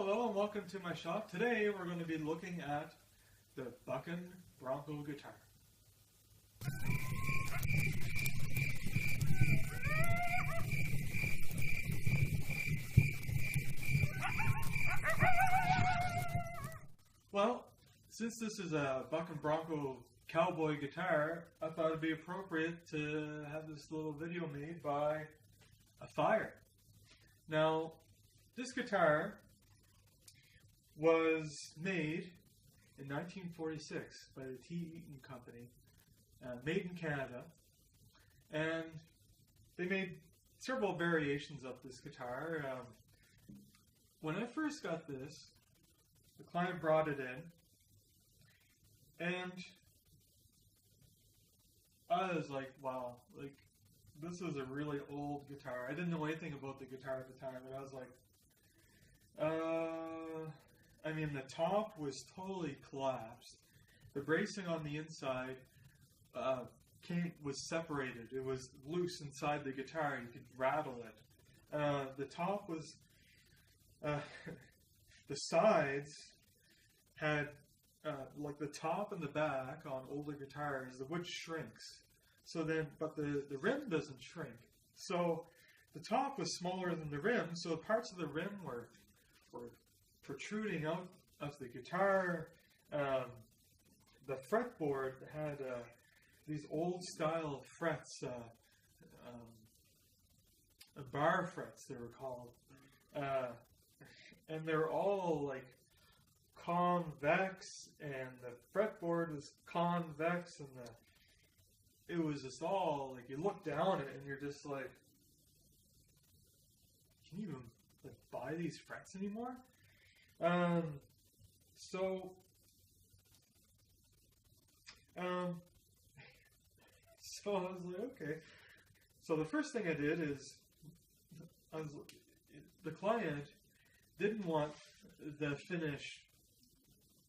Hello and welcome to my shop. Today we're going to be looking at the Buckin Bronco guitar. Well, since this is a Buckin Bronco cowboy guitar, I thought it'd be appropriate to have this little video made by a fire. Now, this guitar was made in 1946 by the T. Eaton Company, made in Canada, and they made several variations of this guitar. When I first got this, the client brought it in, and I was like, wow, like, this is a really old guitar. I didn't know anything about the guitar at the time, and I was like, I mean, the top was totally collapsed. The bracing on the inside was separated. It was loose inside the guitar. You could rattle it. The top was, the sides had, like the top and the back on older guitars, the wood shrinks. So then, but the rim doesn't shrink. So the top was smaller than the rim, so parts of the rim were protruding out of the guitar. The fretboard had these old style frets, bar frets they were called, and they were all like convex, and the fretboard was convex, and it was just all like, you look down at it and you're just like, can you even like buy these frets anymore? So I was like, okay. So the first thing I did is, the client didn't want the finish.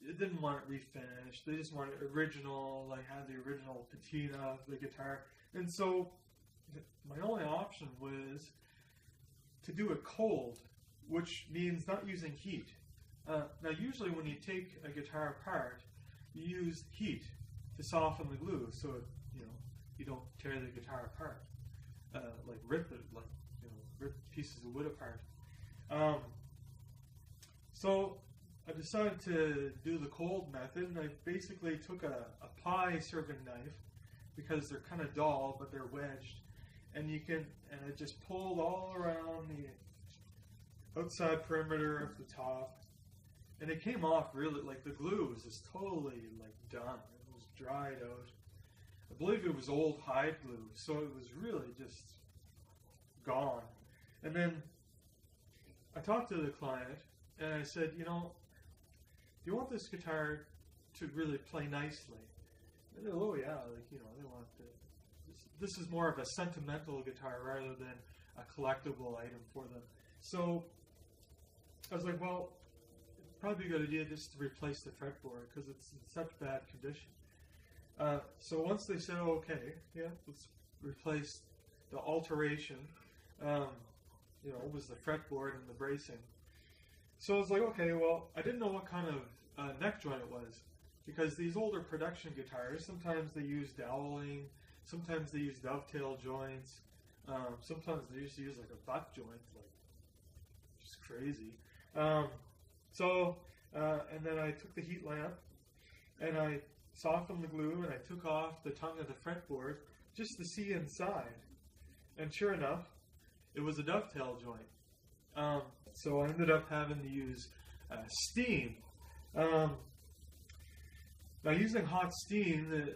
It didn't want it refinished. They just wanted original, like had the original patina of the guitar. And so my only option was to do it cold, which means not using heat. Now, usually when you take a guitar apart, you use heat to soften the glue, so you don't tear the guitar apart, like rip it, like rip pieces of wood apart. So I decided to do the cold method, and I basically took a pie serving knife, because they're kind of dull, but they're wedged, and I just pulled all around the outside perimeter of the top. And it came off really, like the glue was just totally like done. It was dried out. I believe it was old hide glue, so it was really just gone. And then I talked to the client, and I said, do you want this guitar to really play nicely? And they said, oh yeah, like, they want this is more of a sentimental guitar rather than a collectible item for them. So I was like, well, probably a good idea just to replace the fretboard because it's in such bad condition. So once they said, oh, okay, yeah, let's replace the Alteration, it was the fretboard and the bracing. So I was like, okay, well, I didn't know what kind of neck joint it was, because these older production guitars, sometimes they use doweling, sometimes they use dovetail joints, sometimes they just use like a butt joint, like just crazy. And then I took the heat lamp, and I softened the glue, and I took off the tongue of the fretboard just to see inside. And sure enough, it was a dovetail joint. So I ended up having to use steam. Now, using hot steam, the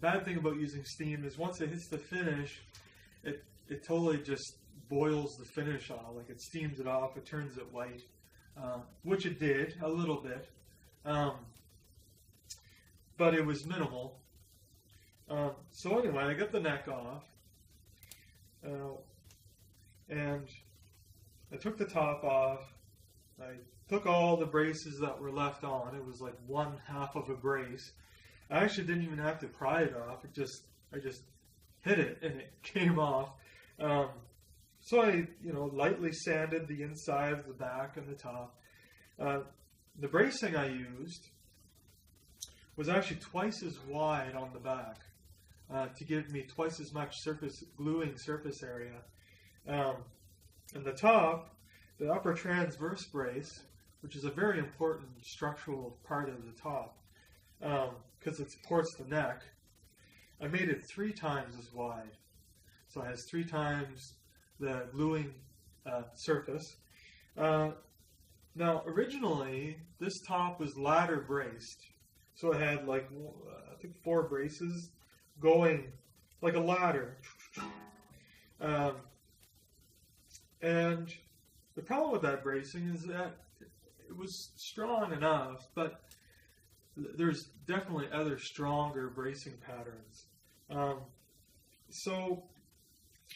bad thing about using steam is once it hits the finish, it totally just boils the finish off. Like, it steams it off, it turns it white. Which it did, a little bit, but it was minimal. So anyway, I got the neck off, and I took the top off. I took all the braces that were left on. It was like 1/2 of a brace. I actually didn't even have to pry it off. I just hit it, and it came off. So I, lightly sanded the inside, the back, and the top. The bracing I used was actually twice as wide on the back to give me twice as much gluing surface area. And the top, the upper transverse brace, which is a very important structural part of the top because it supports the neck, I made it 3 times as wide. So it has 3 times the gluing surface. Now, originally, this top was ladder braced. So it had I think 4 braces going like a ladder. And the problem with that bracing is that it was strong enough, but there's definitely other stronger bracing patterns. So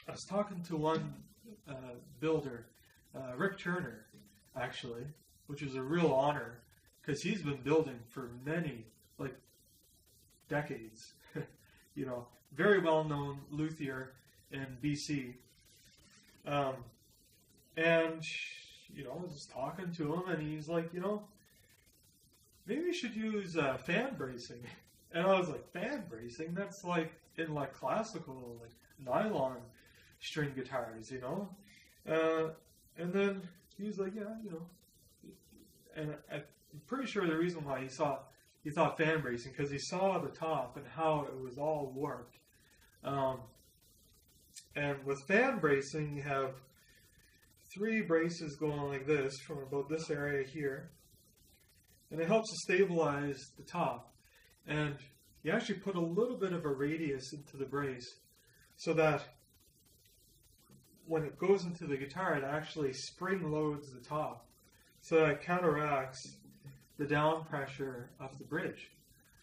I was talking to one builder, Rick Turner, actually, which was a real honor because he's been building for many, decades. Very well-known luthier in BC. And, I was talking to him, and he's like, maybe you should use fan bracing. And I was like, fan bracing? That's in classical, nylon string guitars, And then he was like, yeah, And I'm pretty sure the reason why he thought fan bracing, because he saw the top and how it was all warped. And with fan bracing, you have 3 braces going like this from about this area here. And it helps to stabilize the top. And you actually put a little bit of a radius into the brace so that when it goes into the guitar, it actually spring loads the top. So that it counteracts the down pressure of the bridge.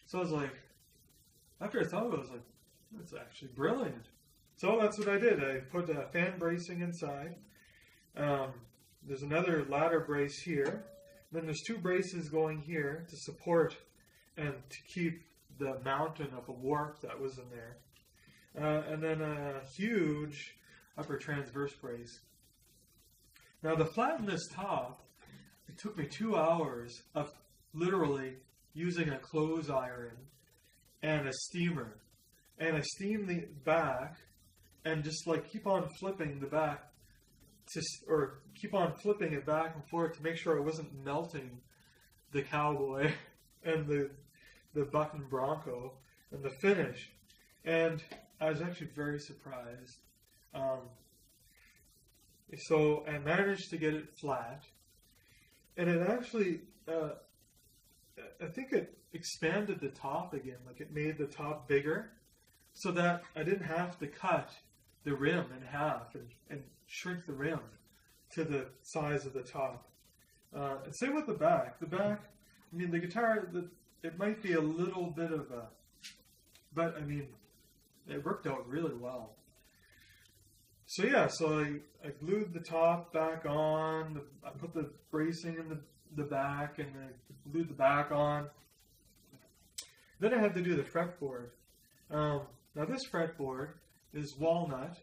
So I was like, after I thought of it, I was like, that's actually brilliant. So that's what I did. I put fan bracing inside. There's another ladder brace here. Then there's 2 braces going here to support and to keep the mountain of a warp that was in there. And then a huge upper transverse brace. Now to flatten this top, it took me 2 hours of literally using a clothes iron and a steamer. And I steam the back and just keep on flipping the back or keep on flipping it back and forth to make sure I wasn't melting the Cowboy and the Buckin Bronco and the finish. And I was actually very surprised. So I managed to get it flat, and it actually, I think it expanded the top again, it made the top bigger, so that I didn't have to cut the rim in half and shrink the rim to the size of the top. And same with the back. The back, the guitar, it might be a little bit of a, but it worked out really well. So yeah, so I glued the top back on, I put the bracing in the back, and I glued the back on. Then I had to do the fretboard. Now this fretboard is walnut,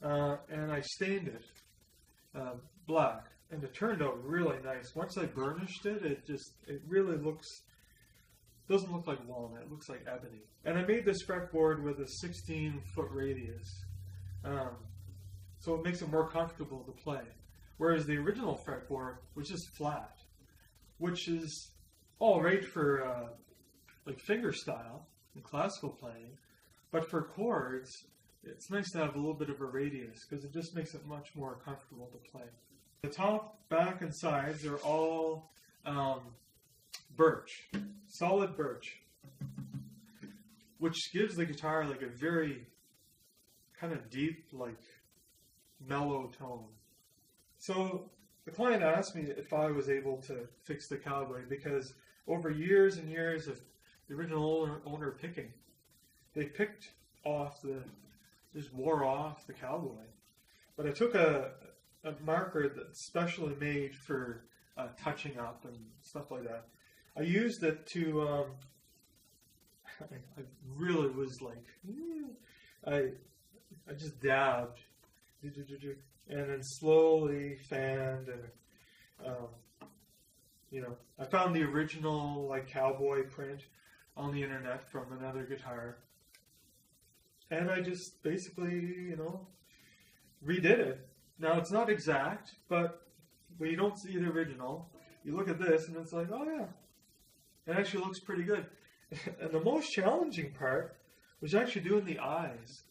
and I stained it black, and it turned out really nice. Once I burnished it, it really doesn't look like walnut, it looks like ebony. And I made this fretboard with a 16-foot radius, so it makes it more comfortable to play. Whereas the original fretboard was just flat, which is all right for finger style and classical playing, but for chords, it's nice to have a little bit of a radius because it just makes it much more comfortable to play. The top, back, and sides are all birch, solid birch, which gives the guitar a very kind of deep, mellow tone. So the client asked me if I was able to fix the Cowboy because over years and years of the original owner picking, they picked off just wore off the Cowboy. But I took a marker that's specially made for touching up and stuff like that. I used it to, I really was I just dabbed and then slowly fanned, and I found the original like cowboy print on the internet from another guitar, and I just basically redid it. Now it's not exact, but when you don't see the original, you look at this and it's like, oh yeah, it actually looks pretty good. And the most challenging part was actually doing the eyes,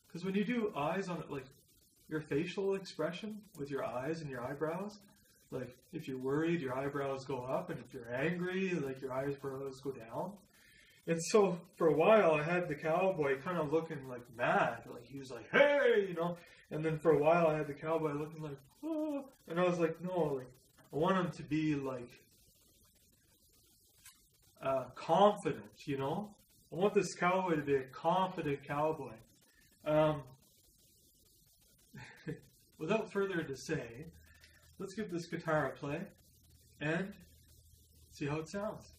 because when you do eyes on it, like your facial expression with your eyes and your eyebrows, like if you're worried, your eyebrows go up, and if you're angry, like your eyebrows go down. And so for a while I had the cowboy kind of looking like mad, like he was like, hey, and then for a while I had the cowboy looking like, oh, and I was like, no, like I want him to be like confident, I want this cowboy to be a confident cowboy. Without further ado say, let's give this guitar a play and see how it sounds.